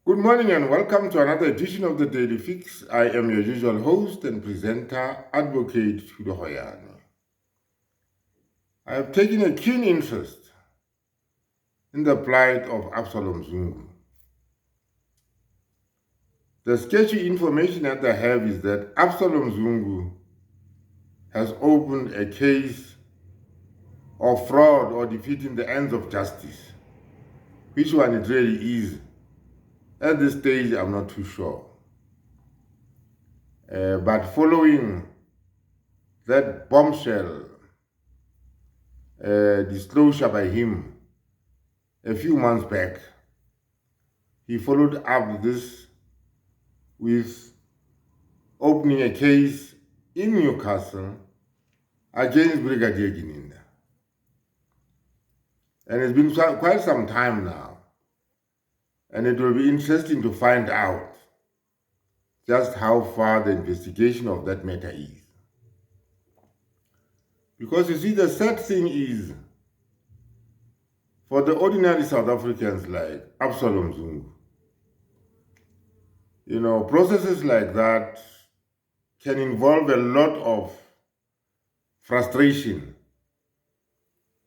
Good morning and welcome to another edition of the Daily Fix. I am your usual host and presenter, Advocate Tudo Hoyane. I have taken a keen interest in the plight of Absalom Zungu. The sketchy information that I have is that Absalom Zungu has opened a case of fraud or defeating the ends of justice. Which one it really is, at this stage, I'm not too sure. But following that bombshell disclosure by him a few months back, he followed up this with opening a case in Newcastle against Brigadier Gininda. And it's been quite some time now. And it will be interesting to find out just how far the investigation of that matter is. Because you see, the sad thing is, for the ordinary South Africans like Absalom Zungu, processes like that can involve a lot of frustration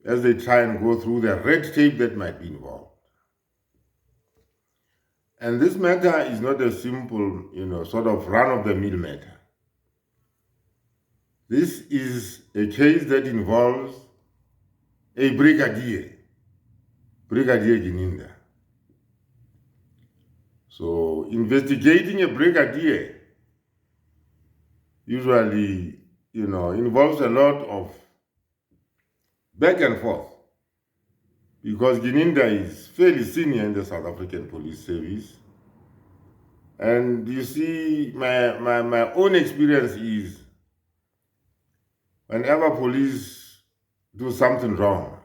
as they try and go through the red tape that might be involved. And this matter is not a simple, sort of run-of-the-mill matter. This is a case that involves a Brigadier Gininda. So investigating a brigadier usually, involves a lot of back and forth, because Gininda is fairly senior in the South African Police Service. And you see, my own experience is whenever police do something wrong,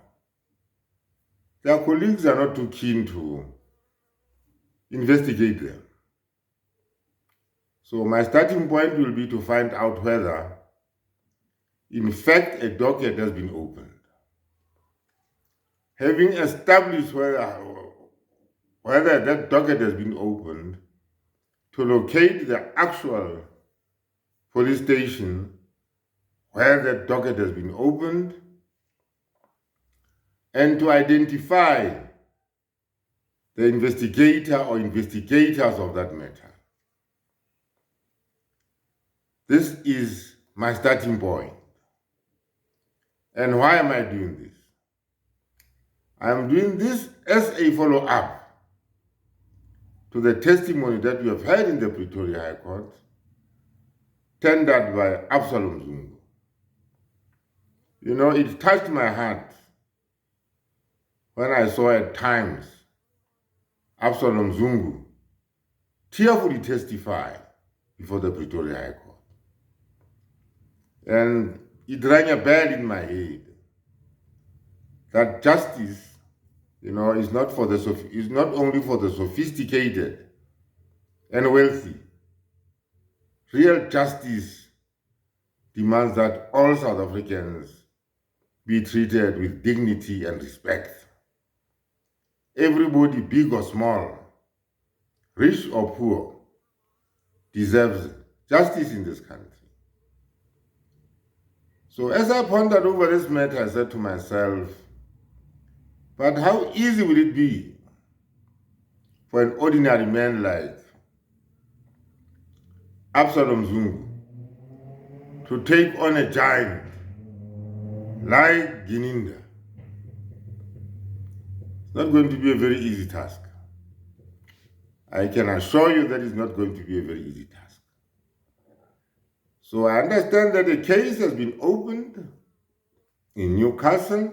their colleagues are not too keen to investigate them. So my starting point will be to find out whether, in fact, a docket has been opened. Having established whether that docket has been opened, to locate the actual police station where that docket has been opened, and to identify the investigator or investigators of that matter. This is my starting point. And why am I doing this? I am doing this as a follow-up to the testimony that we have heard in the Pretoria High Court, tendered by Absalom Zungu. It touched my heart when I saw at times Absalom Zungu tearfully testify before the Pretoria High Court. And it rang a bell in my head that justice, is not only for the sophisticated and wealthy. Real justice demands that all South Africans be treated with dignity and respect. Everybody, big or small, rich or poor, deserves justice in this country. So as I pondered over this matter, I said to myself, but how easy will it be for an ordinary man like Absalom Zungu to take on a giant like Gininda? It's not going to be a very easy task. I can assure you that it's not going to be a very easy task. So I understand that a case has been opened in Newcastle.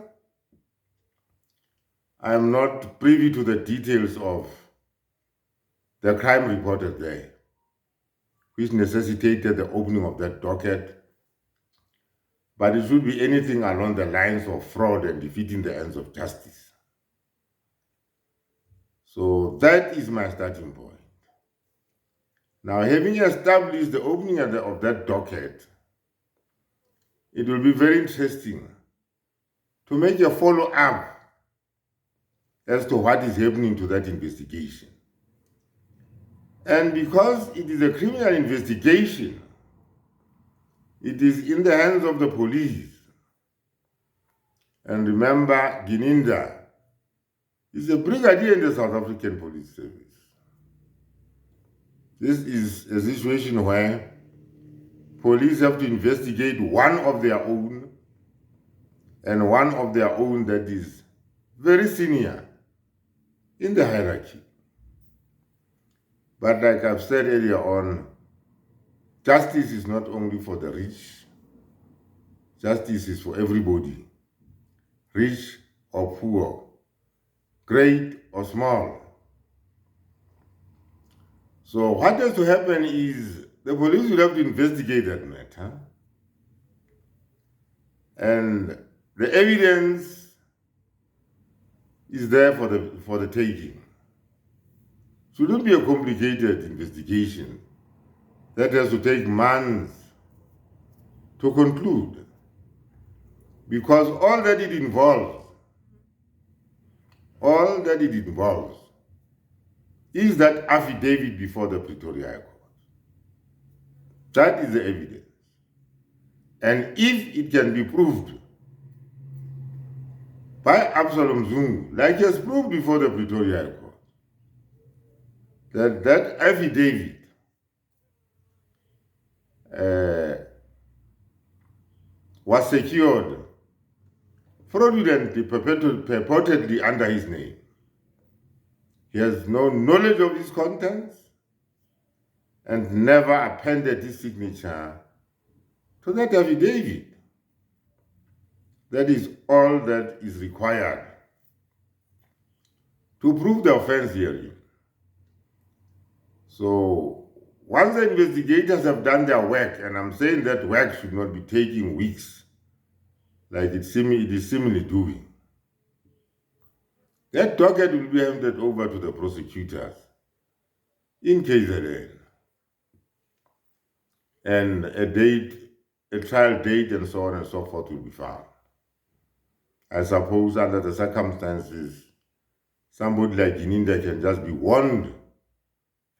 I am not privy to the details of the crime reported there, which necessitated the opening of that docket. But it should be anything along the lines of fraud and defeating the ends of justice. So that is my starting point. Now, having established the opening of that docket, it will be very interesting to make a follow-up as to what is happening to that investigation. And because it is a criminal investigation, it is in the hands of the police. And remember, Gininda is a brigadier in the South African Police Service. This is a situation where police have to investigate one of their own, and one of their own that is very senior in the hierarchy. But like I've said earlier on, justice is not only for the rich, justice is for everybody, rich or poor, great or small. So what has to happen is the police will have to investigate that matter, and the evidence is there for the taking. Shouldn't be a complicated investigation that has to take months to conclude, because all that it involves is that affidavit before the Pretoria High Court. That is the evidence. And if it can be proved by Absalom Zungu, like he has proved before the Pretoria High Court, that affidavit was secured fraudulently, purportedly under his name. He has no knowledge of his contents and never appended his signature to that affidavit. That is all that is required to prove the offense herein. So once the investigators have done their work, and I'm saying that work should not be taking weeks, like it is seemingly doing, that docket will be handed over to the prosecutors in KZN, and a trial date and so on and so forth will be found. I suppose under the circumstances, somebody like Gininda can just be warned,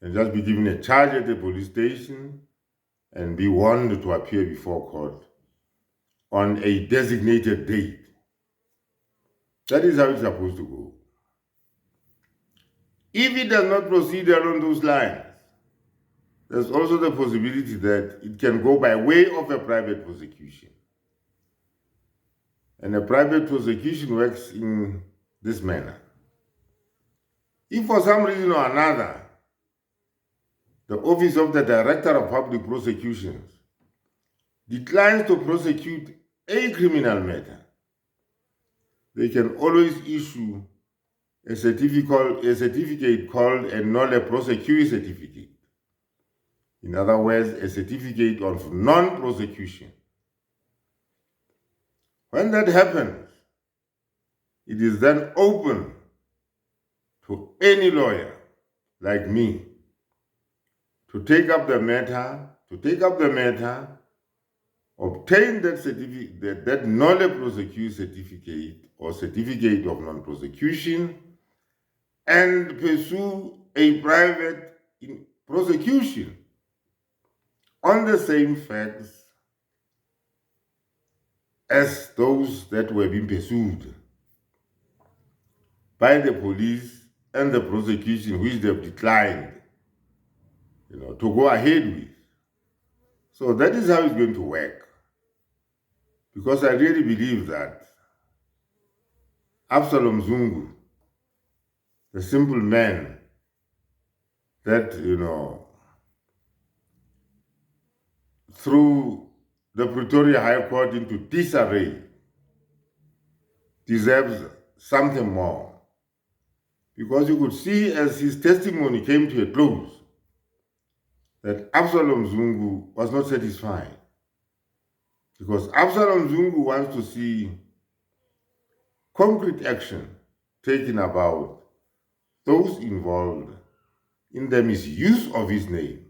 can just be given a charge at the police station and be warned to appear before court on a designated date. That is how it's supposed to go. If it does not proceed along those lines, there's also the possibility that it can go by way of a private prosecution. And a private prosecution works in this manner. If for some reason or another, the Office of the Director of Public Prosecutions declines to prosecute a criminal matter, they can always issue a certificate called a nolle prosequi certificate. In other words, a certificate of non-prosecution. When that happens, it is then open to any lawyer like me to take up the matter, obtain that certificate, that nolle prosequi certificate or certificate of non-prosecution, and pursue a private prosecution on the same facts as those that were being pursued by the police and the prosecution, which they have declined, to go ahead with. So that is how it's going to work. Because I really believe that Absalom Zungu, the simple man that, threw the Pretoria High Court into disarray, deserves something more. Because you could see as his testimony came to a close that Absalom Zungu was not satisfied. Because Absalom Zungu wants to see concrete action taken about those involved in the misuse of his name,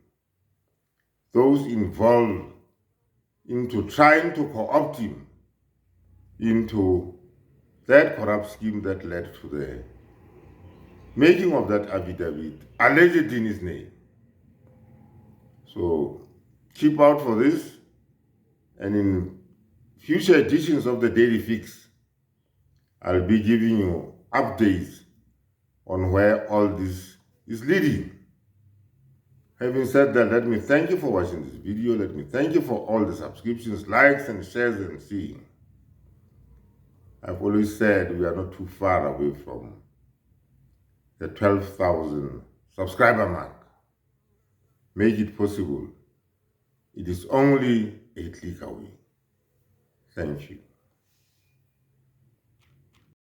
those involved into trying to co-opt him into that corrupt scheme that led to the making of that affidavit alleged in his name. So keep out for this, and in future editions of the Daily Fix, I'll be giving you updates on where all this is leading. Having said that, let me thank you for watching this video. Let me thank you for all the subscriptions, likes, and shares and seeing. I've always said we are not too far away from the 12,000 subscriber mark. Make it possible. It is only a click away. Thank you.